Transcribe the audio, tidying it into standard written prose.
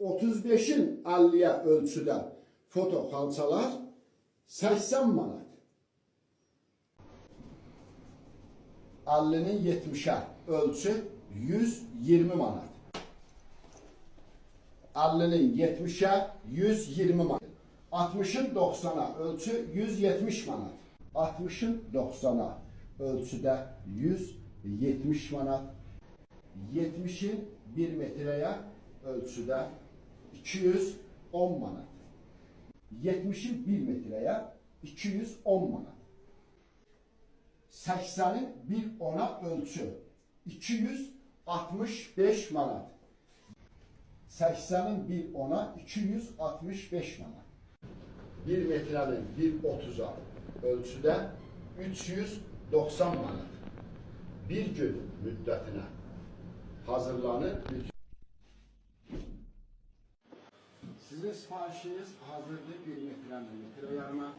35'in 50'ye ölçüdə foto xalçalar 80 manat. 50'nin 70'e ölçü 120 manat. 50'nin 70'e 120 manat. 60'ın 90'a ölçü 170 manat. 60'ın 90'a ölçüde 170 manat. 70'in 1 metreye ölçüde 210 manat. 70'in 1 metreye 210 manat. 80'in 1 ona ölçü 265 manat. 80'in 1 ona 265 manat. 1 metrenin 1.30'a ölçüde 390 manat. Bir gün müddetine hazırlanır. Sizin siparişiniz hazırdır 1 metrenin metre yarıma.